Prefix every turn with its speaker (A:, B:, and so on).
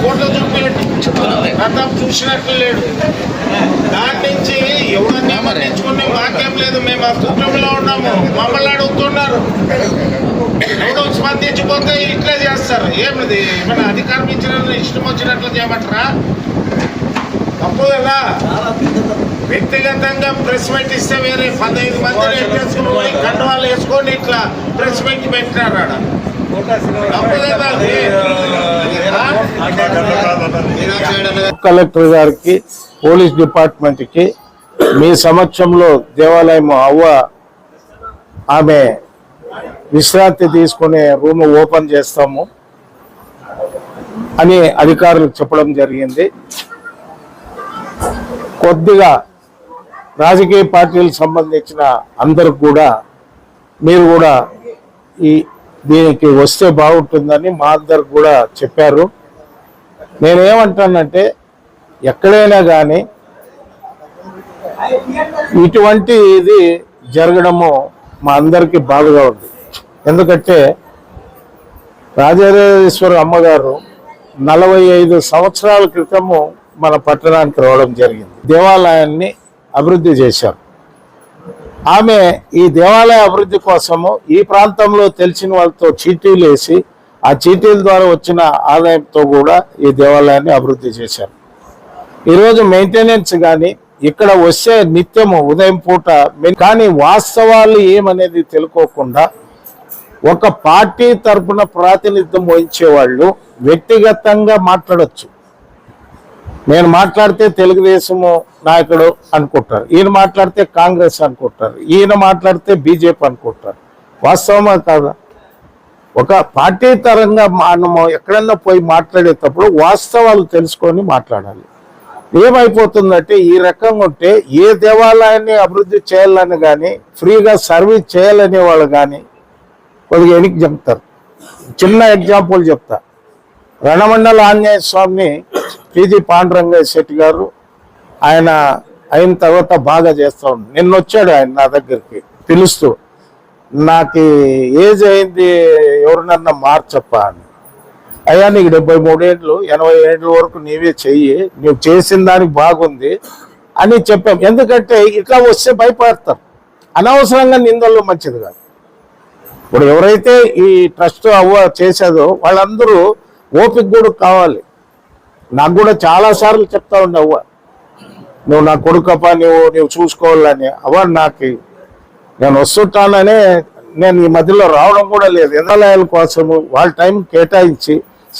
A: Photo చూపించండి, ప్రతాప్ చూసినట్లు లేడు. దాని నుంచి ఎవరన్నా మరణించుకునే వాక్యం లేదు. మేము ఆ కుటుంబంలో ఉన్నాము, మమ్మల్ని అడుగుతున్నారు. ఎవడో స్పందించిపోతే ఇట్లా చేస్తారు. ఏమిది ఏమైనా అధికారం ఇచ్చిన ఇష్టం వచ్చినట్లు చేయమంటారా? తప్పు కదా. వ్యక్తిగతంగా ప్రెస్ మీట్ ఇస్తే వేరే 15 మందిని వేసుకుని పోయి కండవాళ్ళు వేసుకొని ఇట్లా ప్రెస్ మీట్ పెట్టినారు. ఆడ
B: కలెక్టర్ గారికి, పోలీస్ డిపార్ట్మెంట్ కి మీ సమక్షంలో దేవాలయం అవ్వ ఆమె విశ్రాంతి తీసుకునే రూమ్ ఓపెన్ చేస్తాము అని అధికారులకు చెప్పడం జరిగింది. కొద్దిగా రాజకీయ పార్టీలకు సంబంధించిన అందరూ కూడా మీరు కూడా దీనికి వస్తే బాగుంటుందని మా అందరికి కూడా చెప్పారు. నేనేమంటానంటే ఎక్కడైనా కానీ ఇటువంటి ఇది జరగడము మా అందరికీ బాధగా ఉంది. ఎందుకంటే రాజరాజేశ్వరి అమ్మగారు 45 సంవత్సరాల క్రితము మన పట్టణానికి రావడం జరిగింది. దేవాలయాన్ని అభివృద్ధి చేశారు. ఆమె ఈ దేవాలయ అభివృద్ధి కోసము ఈ ప్రాంతంలో తెలిసిన వాళ్ళతో చీటీలు వేసి ఆ చీటీల ద్వారా వచ్చిన ఆదాయంతో కూడా ఈ దేవాలయాన్ని అభివృద్ధి చేశారు. ఈరోజు మెయింటెనెన్స్ కానీ ఇక్కడ వచ్చే నిత్యము ఉదయం పూట కానీ వాస్తవాలు ఏమనేది తెలుసుకోకుండా ఒక పార్టీ తరఫున ప్రాతినిధ్యం వహించే వాళ్ళు వ్యక్తిగతంగా మాట్లాడచ్చు. నేను మాట్లాడితే తెలుగుదేశము నాయకుడు అనుకుంటారు, ఈయన మాట్లాడితే కాంగ్రెస్ అనుకుంటారు, ఈయన మాట్లాడితే బీజేపీ అనుకుంటారు. వాస్తవమా కాదా? ఒక పార్టీ తరంగా మనము ఎక్కడన్నా పోయి మాట్లాడేటప్పుడు వాస్తవాలు తెలుసుకొని మాట్లాడాలి. ఏమైపోతుందంటే ఈ రకంగా ఉంటే ఏ దేవాలయాన్ని అభివృద్ధి చేయాలని కానీ ఫ్రీగా సర్వీస్ చేయాలనే వాళ్ళు కానీ కొద్దిగా వెనక్కి చెప్తారు. చిన్న ఎగ్జాంపుల్ చెప్తా. రణమండల ఆంజనేయ స్వామిని పీజీ పాండురంగయ్య శెట్టి గారు ఆయన అయిన తర్వాత బాగా చేస్తా ఉన్నాడు. నిన్న వచ్చాడు ఆయన నా దగ్గరికి పిలుస్తూ, నాకు ఏజ్ అయింది ఎవరినన్నా మార్చప్ప అని. అయ్యా నీకు 73 ఏళ్ళు 80 ఏళ్ళ వరకు నీవే చెయ్యి, నువ్వు చేసిన దానికి బాగుంది అని చెప్పాం. ఎందుకంటే ఇట్లా వస్తే భయపడతారు. అనవసరంగా నిందల్లో మంచిది కాదు. ఇప్పుడు ఎవరైతే ఈ ట్రస్ట్ అవ్వ చేసేదో వాళ్ళందరూ ఓపిక కూడా కావాలి. నాకు కూడా చాలాసార్లు చెప్తా ఉండే అవ్వ, నువ్వు నా కొడుకప్ప, నువ్వు చూసుకోవాలని. అవ్వ నేను వస్తుంటాననే నేను ఈ మధ్యలో రావడం కూడా లేదు. దేవాలయాల కోసము వాళ్ళ టైం కేటాయించి